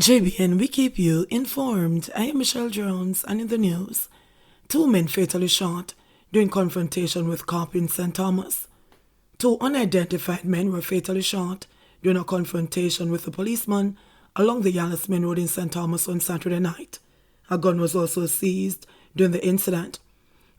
JBN, we keep you informed. I am Michelle Jones, and in the news, two men fatally shot during confrontation with cop in St. Thomas. Two unidentified men were fatally shot during a confrontation with a policeman along the Yalisman Road in St. Thomas on Saturday night. A gun was also seized during the incident.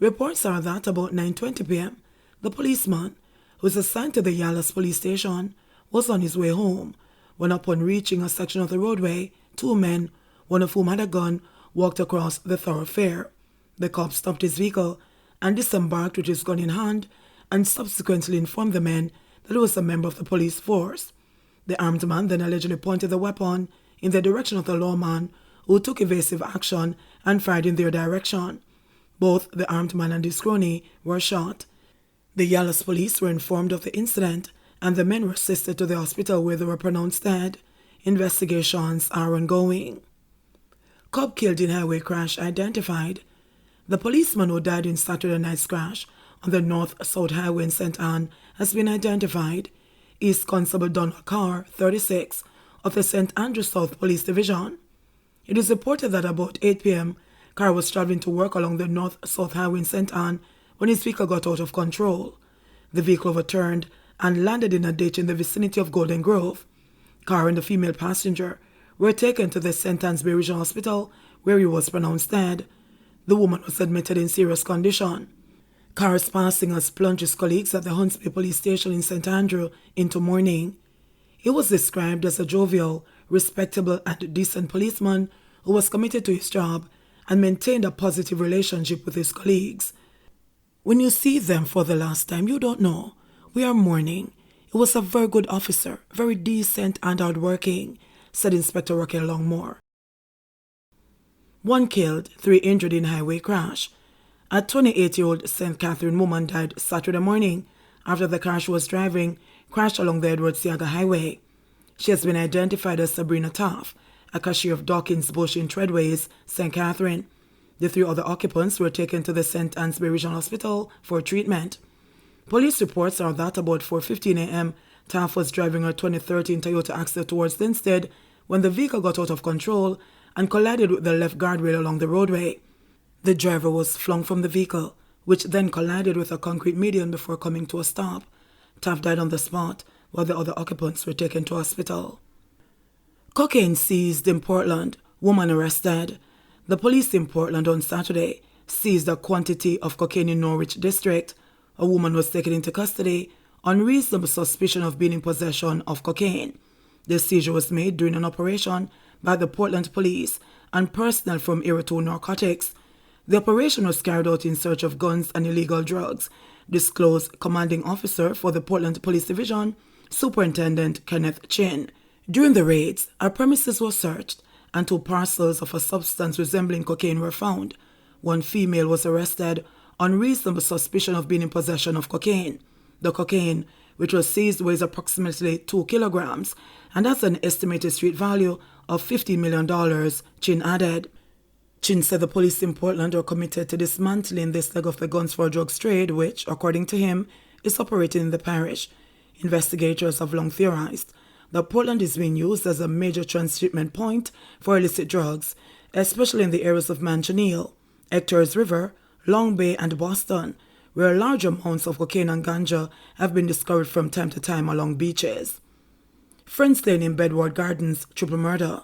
Reports are that about 9:20 p.m., the policeman, who was assigned to the Yalis police station, was on his way home when upon reaching a section of the roadway, two men, one of whom had a gun, walked across the thoroughfare. The cop stopped his vehicle and disembarked with his gun in hand and subsequently informed the men that he was a member of the police force. The armed man then allegedly pointed the weapon in the direction of the lawman, who took evasive action and fired in their direction. Both the armed man and his crony were shot. The Yalis police were informed of the incident and the men were assisted to the hospital where they were pronounced dead. Investigations are ongoing. Cop killed in highway crash identified. The policeman who died in Saturday night's crash on the North-South Highway in St. Anne has been identified. East Constable Donald Carr, 36, of the St. Andrew South Police Division. It is reported that about 8 p.m., Carr was traveling to work along the North-South Highway in St. Anne when his vehicle got out of control. The vehicle overturned and landed in a ditch in the vicinity of Golden Grove. Carr and the female passenger were taken to the St. Anne's Regional Hospital, where he was pronounced dead. The woman was admitted in serious condition. Carr's passing has plunged his colleagues at the Hunts Bay Police Station in St. Andrew into mourning. He was described as a jovial, respectable and decent policeman who was committed to his job and maintained a positive relationship with his colleagues. When you see them for the last time, you don't know. We are mourning. He was a very good officer, very decent and hardworking, said Inspector Raquel Longmore. One killed, three injured in highway crash. A 28-year-old St. Catherine woman died Saturday morning after the car she was driving crashed along the Edward-Seaga Highway. She has been identified as Sabrina Taff, a cashier of Dawkins Bush in Treadways, St. Catherine. The three other occupants were taken to the St. Anne's Regional Hospital for treatment. Police reports are that about 4:15 a.m., Taff was driving her 2013 Toyota Axel towards Linstead when the vehicle got out of control and collided with the left guardrail along the roadway. The driver was flung from the vehicle, which then collided with a concrete median before coming to a stop. Taff died on the spot, while the other occupants were taken to hospital. Cocaine seized in Portland, woman arrested. The police in Portland on Saturday seized a quantity of cocaine in Norwich District. A woman was taken into custody on reasonable suspicion of being in possession of cocaine. The seizure was made during an operation by the Portland Police and personnel from Area 2 Narcotics. The operation was carried out in search of guns and illegal drugs, disclosed commanding officer for the Portland Police Division, Superintendent Kenneth Chin. During the raids, our premises were searched and two parcels of a substance resembling cocaine were found. One female was arrested on reasonable suspicion of being in possession of cocaine. The cocaine, which was seized, weighs approximately 2 kilograms and has an estimated street value of $50 million, Chin added. Chin said the police in Portland are committed to dismantling this leg of the guns for drugs trade, which, according to him, is operating in the parish. Investigators have long theorized that Portland is being used as a major transshipment point for illicit drugs, especially in the areas of Manchaniel, Hector's River, Long Bay and Boston, where large amounts of cocaine and ganja have been discovered from time to time along beaches. Friends staying in Bedward Gardens, triple murder.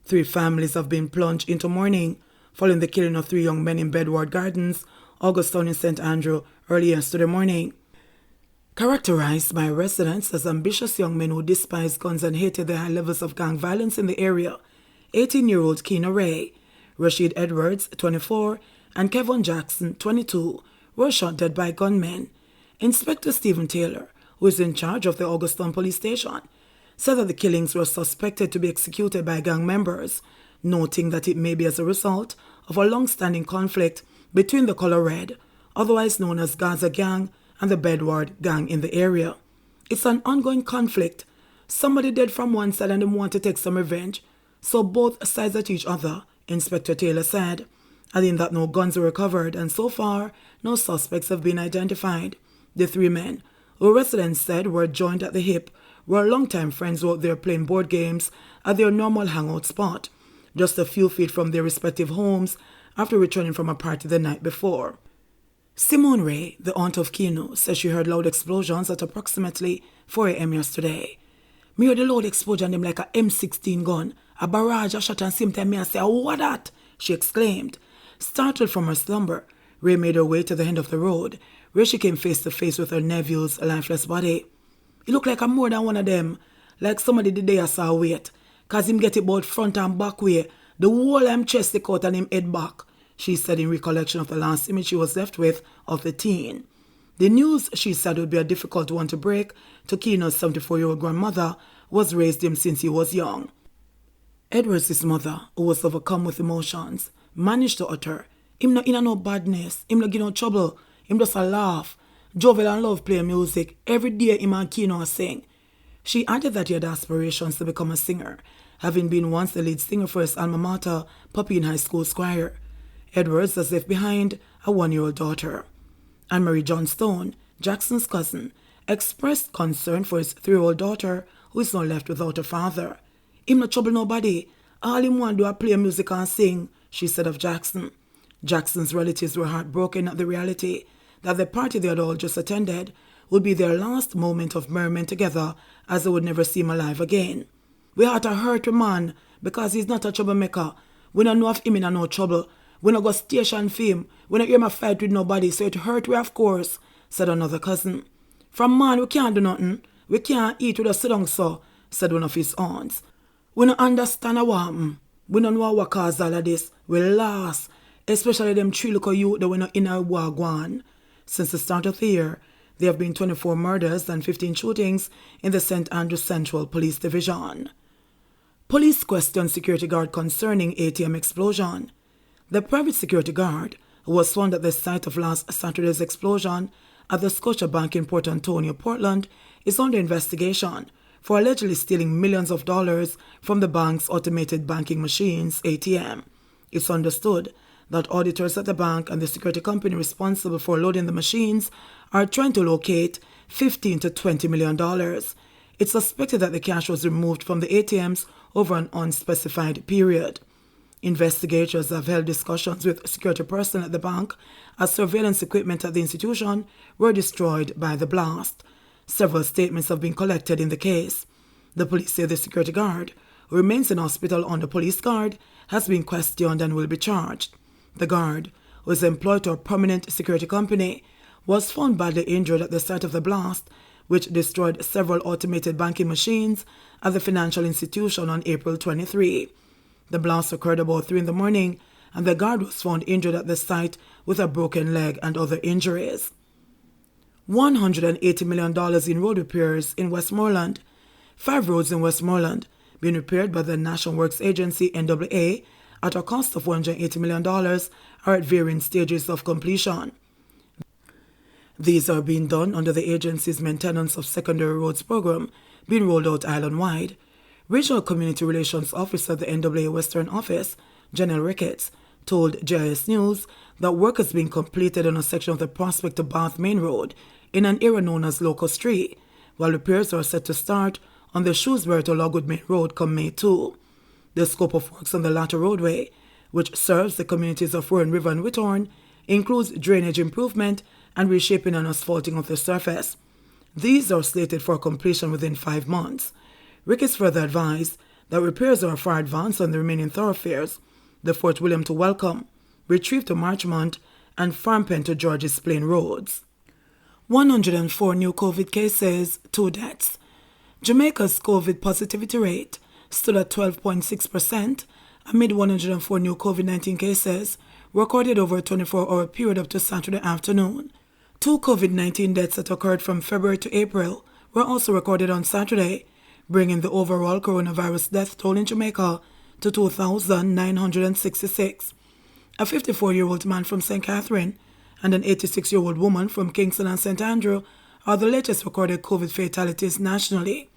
3 families have been plunged into mourning following the killing of 3 young men in Bedward Gardens, Augusttown in St. Andrew, early yesterday morning. Characterized by residents as ambitious young men who despised guns and hated the high levels of gang violence in the area, 18-year-old Keena Ray, Rashid Edwards, 24, and Kevin Jackson, 22, were shot dead by gunmen. Inspector Stephen Taylor, who is in charge of the Augusttown Police Station, said that the killings were suspected to be executed by gang members, noting that it may be as a result of a long-standing conflict between the Color Red, otherwise known as Gaza Gang, and the Bedward Gang in the area. It's an ongoing conflict. Somebody dead from one side and they want to take some revenge, so both sides at each other, Inspector Taylor said, adding that no guns were recovered and so far no suspects have been identified. The 3 men, who residents said were joined at the hip, were longtime friends out there playing board games at their normal hangout spot, just a few feet from their respective homes after returning from a party the night before. Simone Ray, the aunt of Keno, says she heard loud explosions at approximately 4 a.m. yesterday. Me heard the loud explosion them like a M16 gun, a barrage of shot, and same time me I say, "What that?" she exclaimed. Startled from her slumber, Ray made her way to the end of the road, where she came face to face with her nephew's lifeless body. He looked like a more than one of them, like somebody the day I saw wait, cause him get it both front and back way, the whole him chest stick out and him head back, she said in recollection of the last image she was left with of the teen. The news, she said, would be a difficult one to break to Keno's 74-year-old grandmother, who has raised him since he was young. Edward's mother, who was overcome with emotions, managed to utter, "Him no in no badness, him no give no trouble, him just a laugh. Jovel and love play music, every day him and Keno sing." She added that he had aspirations to become a singer, having been once the lead singer for his alma mater, Puppy in High School Choir. Edwards has left behind a 1-year-old daughter. Anne-Marie Johnstone, Jackson's cousin, expressed concern for his 3-year-old daughter, who is now left without a father. "Him no trouble nobody. All him want do is play music and sing," she said of Jackson. Jackson's relatives were heartbroken at the reality that the party they had all just attended would be their last moment of merriment together, as they would never see him alive again. "We had to hurt him, man, because he's not a troublemaker. We don't know if him in no trouble. We don't go station for him. We don't hear him fight with nobody, so it hurt we, of course," said another cousin. "From man, we can't do nothing. We can't eat with a sit down, so," said one of his aunts. "We don't understand what happened. We don't know what caused all of this. We lost, especially them 3 little youth that were not in our wagwan." Since the start of the year, there have been 24 murders and 15 shootings in the St. Andrews Central Police Division. Police question security guard concerning ATM explosion. The private security guard, who was found at the site of last Saturday's explosion at the Scotiabank in Port Antonio, Portland, is under investigation for allegedly stealing millions of dollars from the bank's automated banking machines, ATM. It's understood that auditors at the bank and the security company responsible for loading the machines are trying to locate $15 to $20 million. It's suspected that the cash was removed from the ATMs over an unspecified period. Investigators have held discussions with security personnel at the bank as surveillance equipment at the institution were destroyed by the blast. Several statements have been collected in the case. The police say the security guard, who remains in hospital under police guard, has been questioned and will be charged. The guard, who is employed to a prominent security company, was found badly injured at the site of the blast, which destroyed several automated banking machines at the financial institution on April 23. The blast occurred about 3 in the morning, and the guard was found injured at the site with a broken leg and other injuries. $180 million in road repairs in Westmoreland. 5 roads in Westmoreland being repaired by the National Works Agency, NWA, at a cost of $180 million are at varying stages of completion. These are being done under the agency's Maintenance of Secondary Roads program being rolled out island-wide. Regional Community Relations Officer at the NWA Western Office, Janelle Ricketts, told JIS News that work has been completed on a section of the Prospect to Bath Main Road in an area known as Locust Street, while repairs are set to start on the Shrewsbury to Logwood Main Road come May 2. The scope of works on the latter roadway, which serves the communities of Rowan River and Whithorn, includes drainage improvement and reshaping and asphalting of the surface. These are slated for completion within 5 months. Ricketts further advised that repairs are far advanced on the remaining thoroughfares, the Fort William to Welcome, Retrieve to Marchmont, and Farmpen to Georges Plain roads. 104 new COVID cases, 2 deaths. Jamaica's COVID positivity rate stood at 12.6% amid 104 new COVID-19 cases recorded over a 24-hour period up to Saturday afternoon. 2 COVID-19 deaths that occurred from February to April were also recorded on Saturday, bringing the overall coronavirus death toll in Jamaica to 2,966. A 54-year-old man from St. Catherine and an 86-year-old woman from Kingston and St. Andrew are the latest recorded COVID fatalities nationally.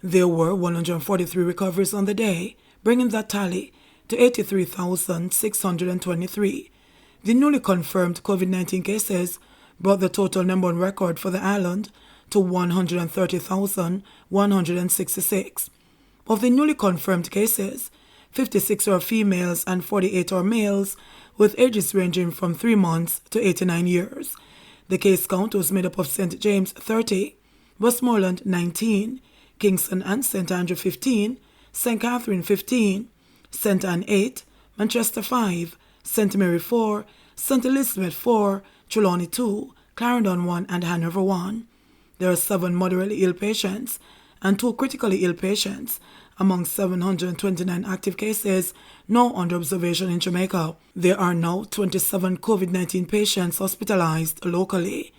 There were 143 recoveries on the day, bringing that tally to 83,623. The newly confirmed COVID-19 cases brought the total number on record for the island to 130,166. Of the newly confirmed cases, 56 are females and 48 are males, with ages ranging from 3 months to 89 years. The case count was made up of St. James 30, Westmoreland 19, Kingston and St. Andrew 15, St. Catherine 15, St. Anne 8, Manchester 5, St. Mary 4, St. Elizabeth 4, Trelawney 2, Clarendon 1 and Hanover 1. There are 7 moderately ill patients and 2 critically ill patients among 729 active cases now under observation in Jamaica. There are now 27 COVID-19 patients hospitalized locally.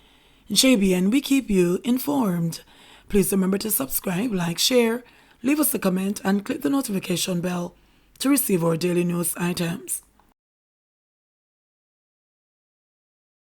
JBN, we keep you informed. Please remember to subscribe, like, share, leave us a comment and click the notification bell to receive our daily news items.